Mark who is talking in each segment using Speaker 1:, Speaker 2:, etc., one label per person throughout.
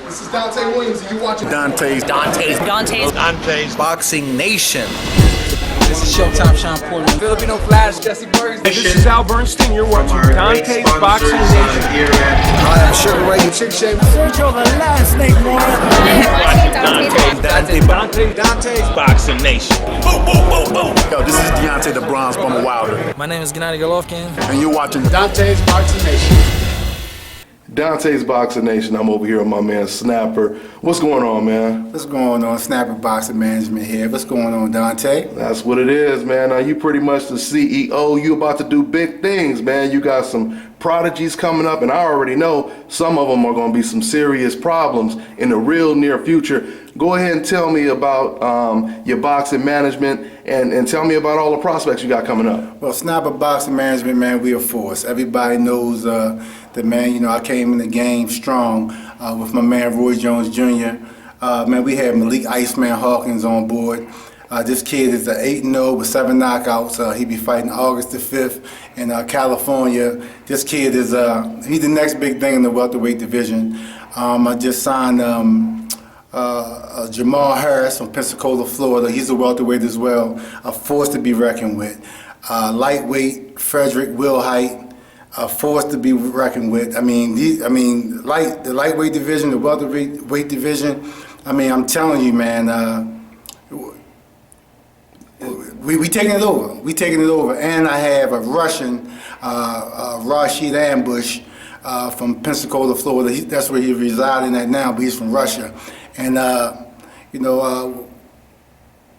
Speaker 1: This is Dante Williams, and you watching
Speaker 2: Dante's
Speaker 3: Boxing Nation.
Speaker 4: This is Showtime Sean Porter.
Speaker 1: Filipino Flash, Jesse Burns.
Speaker 5: This is Al Bernstein. You're watching Dante's Boxing Nation.
Speaker 3: Hi, I'm Sugar Ray.
Speaker 1: Chick Shape.
Speaker 4: Sergio the last name
Speaker 5: Dante's Boxing Nation.
Speaker 3: Boom, boom, boom, boom.
Speaker 2: Yo, this is Deontay the Bronze Bomber Wilder,
Speaker 4: My name is Golovkin.
Speaker 2: and you're watching
Speaker 1: Dante's Boxing Nation.
Speaker 6: Dante's Boxing Nation. I'm over here with my man Snapper. What's going on, man?
Speaker 7: What's going on? Snapper Boxing Management here. What's going on, Dante?
Speaker 6: That's what it is, man. Now you pretty much the CEO. You about to do big things, man. You got some prodigies coming up, and I already know some of them are going to be some serious problems in the real near future. Go ahead and tell me about your boxing management and tell me about all the prospects you got coming up.
Speaker 7: Well, Snapper Boxing Management, man, we are force. Everybody knows that, man, you know, I came in the game strong with my man Roy Jones Jr. Man, we had Malik Iceman Hawkins on board. This kid is an 8-0 with 7 knockouts. He'll be fighting August the 5th in California. This kid is he's the next big thing in the welterweight division. I just signed Jamal Harris from Pensacola, Florida. He's a welterweight as well. A force to be reckoned with. Lightweight Frederick Wilhite, a force to be reckoned with. I mean, the lightweight division, the welterweight division. I mean, I'm telling you, man. We taking it over. We taking it over. And I have a Russian, Rashid Ambush, from Pensacola, Florida. That's where he's residing at now, but he's from Russia. And you know,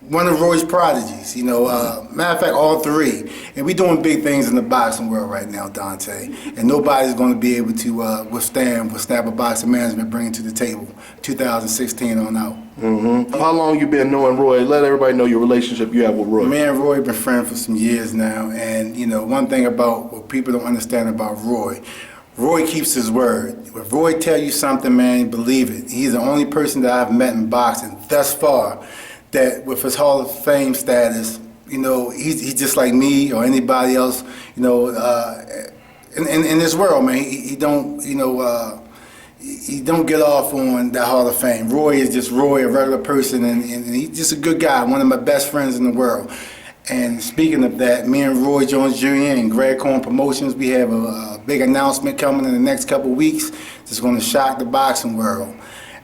Speaker 7: one of Roy's prodigies. You know, matter of fact, all three. And we're doing big things in the boxing world right now, Dante. And nobody's going to be able to withstand what Snapper Boxing Management bringing to the table, 2016 on out.
Speaker 6: Mm-hmm. How long you been knowing Roy? Let everybody know your relationship you have with Roy.
Speaker 7: Me and Roy have been friends for some years now. And, you know, one thing about what people don't understand about Roy, Roy keeps his word. If Roy tell you something, man, believe it. He's the only person that I've met in boxing thus far that with his Hall of Fame status, you know, he's just like me or anybody else, you know, in this world, man. He don't, you know, he don't get off on that Hall of Fame. Roy is just Roy, a regular person, and he's just a good guy, one of my best friends in the world. And speaking of that, me and Roy Jones Jr. and Greg Cohen Promotions, we have a big announcement coming in the next couple of weeks that's going to shock the boxing world.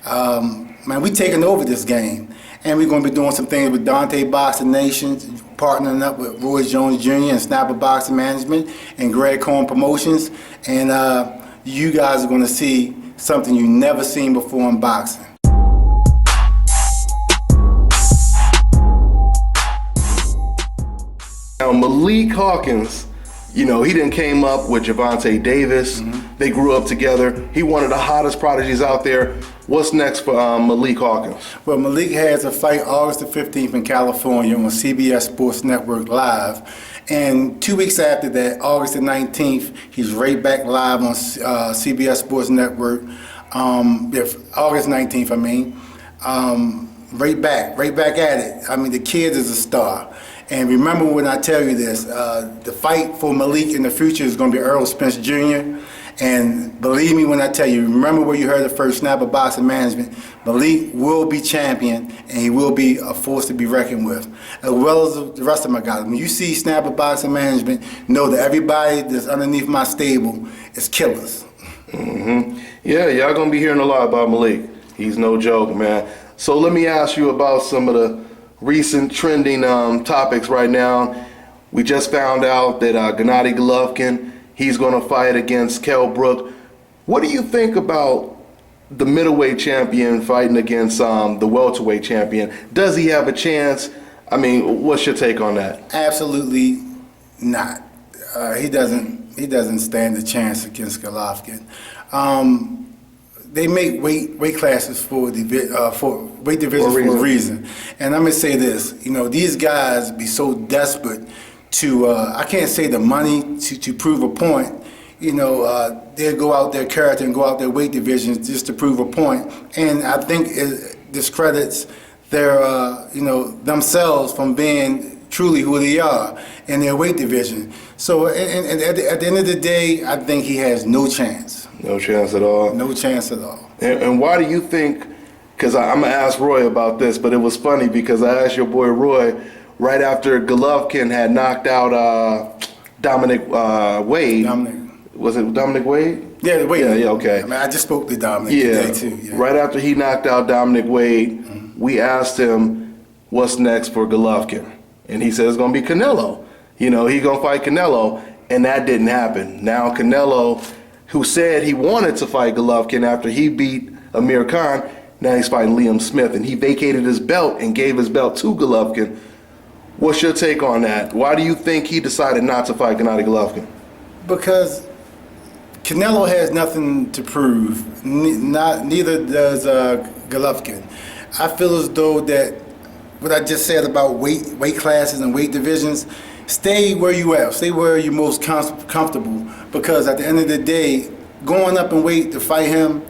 Speaker 7: Man, we taking over this game. And we're going to be doing some things with Dante Boxing Nation, partnering up with Roy Jones Jr. and Snapper Boxing Management and Greg Cohen Promotions. And you guys are going to see something you've never seen before in boxing.
Speaker 6: Now, Malik Hawkins, you know, he didn't came up with Gervonta Davis. Mm-hmm. They grew up together. He one of the hottest prodigies out there. What's next for Malik Hawkins?
Speaker 7: Well, Malik has a fight August the 15th in California on CBS Sports Network Live. And 2 weeks after that, August the 19th, he's right back live on CBS Sports Network. August 19th, I mean. Right back at it. I mean, the kid is a star. And remember when I tell you this, the fight for Malik in the future is going to be Earl Spence Jr. And believe me when I tell you, remember where you heard it first, Snapper Boxing Management, Malik will be champion and he will be a force to be reckoned with, as well as the rest of my guys. When you see Snapper Boxing Management, know that everybody that's underneath my stable is killers.
Speaker 6: Mm-hmm. Yeah, y'all going to be hearing a lot about Malik. He's no joke, man. So let me ask you about some of the recent trending topics right now. We just found out that Gennady Golovkin, he's going to fight against Kell Brook. What do you think about the middleweight champion fighting against the welterweight champion? Does he have a chance? I mean, what's your take on that?
Speaker 7: Absolutely not. He doesn't stand a chance against Golovkin. They make weight classes for weight divisions for a reason. And I'm gonna say this, you know, these guys be so desperate to I can't say the money to prove a point. You know, they'll go out their character and go out their weight divisions just to prove a point. And I think it discredits their you know, themselves from being truly who they are in their weight division. So and at the end of the day, I think he has no chance.
Speaker 6: No chance at all.
Speaker 7: No chance at all.
Speaker 6: And why do you think, because I'm going to ask Roy about this, but it was funny because I asked your boy Roy right after Golovkin had knocked out Dominic Wade. Was it Dominic Wade?
Speaker 7: Yeah, Wade.
Speaker 6: Yeah, okay.
Speaker 7: I mean, I just spoke to Dominic today, too. Yeah.
Speaker 6: Right after he knocked out Dominic Wade, we asked him, what's next for Golovkin? And he said it's going to be Canelo. You know, he's going to fight Canelo, and that didn't happen. Now Canelo, who said he wanted to fight Golovkin after he beat Amir Khan, now he's fighting Liam Smith, and he vacated his belt and gave his belt to Golovkin. What's your take on that? Why do you think he decided not to fight Gennady Golovkin?
Speaker 7: Because Canelo has nothing to prove. Neither does Golovkin. I feel as though that what I just said about weight classes and weight divisions, stay where you at. Stay where you're most comfortable. Because at the end of the day, going up in weight to fight him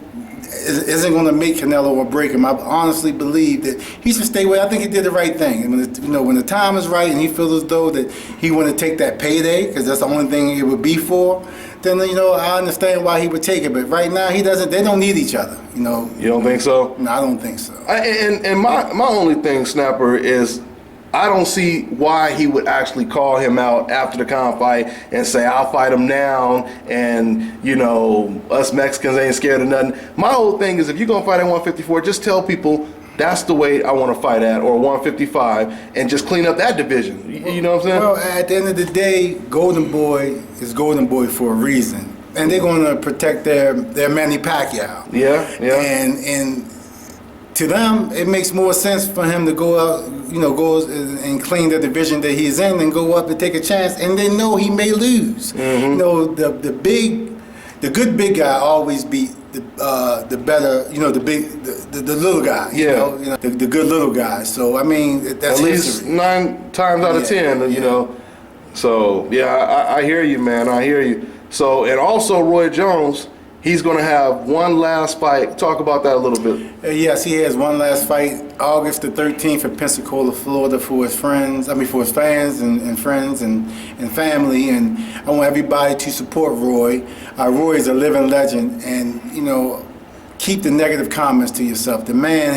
Speaker 7: isn't going to make Canelo or break him. I honestly believe that he should stay where. I think he did the right thing. And when the time is right and he feels as though that he want to take that payday, because that's the only thing it would be for, then I understand why he would take it. But right now he doesn't. They don't need each other. You
Speaker 6: don't think so?
Speaker 7: No, I don't think so.
Speaker 6: And my only thing, Snapper, is I don't see why he would actually call him out after the Khan fight and say, I'll fight him now, and, us Mexicans ain't scared of nothing. My whole thing is if you're going to fight at 154, just tell people that's the weight I want to fight at, or 155, and just clean up that division. You know what I'm saying?
Speaker 7: Well, at the end of the day, Golden Boy is Golden Boy for a reason. And they're going to protect their Manny Pacquiao.
Speaker 6: Yeah.
Speaker 7: And to them, it makes more sense for him to go out, go and clean the division that he's in and go up and take a chance. And they know he may lose.
Speaker 6: Mm-hmm.
Speaker 7: The good big guy always beat the better, the little guy. The good little guy. So I mean, that's
Speaker 6: at least
Speaker 7: history.
Speaker 6: 9 times out of 10. So yeah, I hear you, man. I hear you. So, and also Roy Jones, he's going to have one last fight. Talk about that a little bit.
Speaker 7: Yes, he has one last fight, August the 13th in Pensacola, Florida, for his fans and friends and family. And I want everybody to support Roy. Roy is a living legend, and keep the negative comments to yourself. The man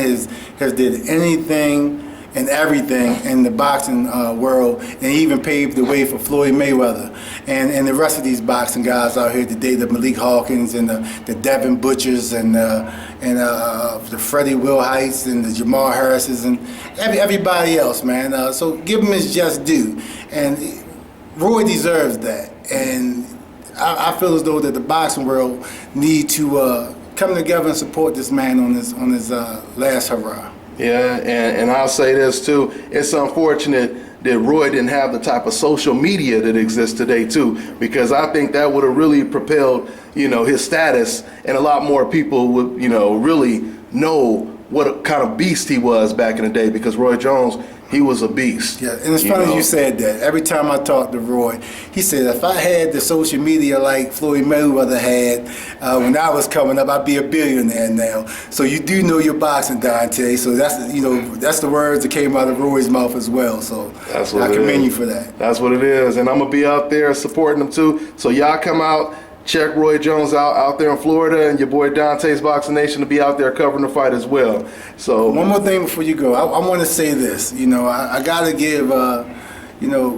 Speaker 7: has did anything and everything in the boxing world, and he even paved the way for Floyd Mayweather and the rest of these boxing guys out here today, the Malik Hawkins and the Devin Butchers and the Freddie Wilheights and the Jamar Harrises and everybody else, man. So give him his just due, and Roy deserves that. And I feel as though that the boxing world need to come together and support this man on his last hurrah.
Speaker 6: Yeah, and I'll say this too. It's unfortunate that Roy didn't have the type of social media that exists today too, because I think that would have really propelled, his status, and a lot more people would, really know what kind of beast he was back in the day, because Roy Jones, he was a beast.
Speaker 7: Yeah, and it's funny you said that. Every time I talk to Roy, he said, if I had the social media like Floyd Mayweather had when I was coming up, I'd be a billionaire now. So you do know your boxing, Dante. So that's the words that came out of Roy's mouth as well. So I commend you for that.
Speaker 6: That's what it is. And I'm going to be out there supporting him too. So y'all come out. Check Roy Jones out there in Florida, and your boy Dante's Boxing Nation to be out there covering the fight as well. So
Speaker 7: one more thing before you go, I want to say this. I got to give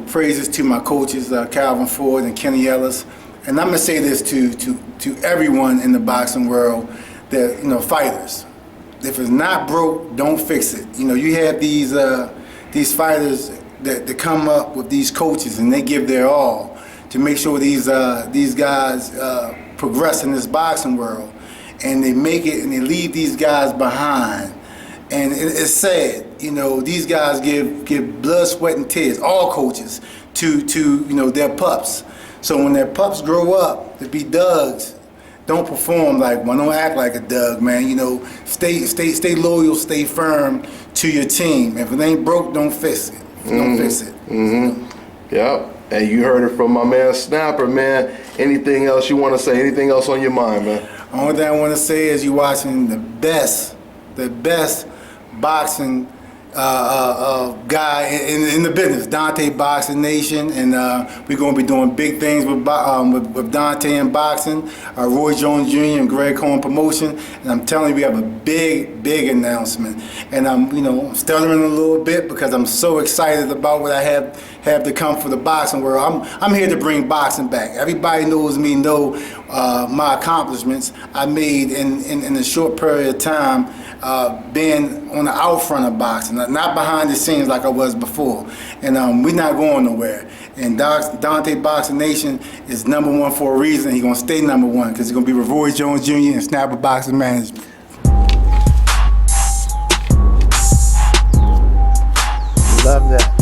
Speaker 7: praises to my coaches, Calvin Ford and Kenny Ellis, and I'm gonna say this to everyone in the boxing world, that fighters, if it's not broke, don't fix it. You have these fighters that come up with these coaches, and they give their all to make sure these guys progress in this boxing world, and they make it and they leave these guys behind, and it's sad. These guys give blood, sweat, and tears, all coaches, to their pups. So when their pups grow up to be Dougs, don't perform like one, don't act like a Doug, man. Stay loyal, stay firm to your team. If it ain't broke, don't fix it. Don't fix it.
Speaker 6: Mm-hmm. Yep. Hey, you heard it from my man Snapper, man. Anything else you want to say? Anything else on your mind, man?
Speaker 7: Only thing I want to say is you're watching the best boxing guy in the business, Dante Boxing Nation, and we're going to be doing big things with Dante in boxing, Roy Jones Jr. and Greg Cohen Promotion, and I'm telling you, we have a big announcement. And I'm stuttering a little bit because I'm so excited about what I have to come for the boxing world. I'm here to bring boxing back. Everybody knows me, know my accomplishments I made in a short period of time, being on the out front of boxing, not behind the scenes like I was before. And we're not going nowhere. And Dante Boxing Nation is #1 for a reason. He's going to stay #1 because he's going to be with Roy Jones Jr. and Snapper Boxing Management.
Speaker 8: Love that.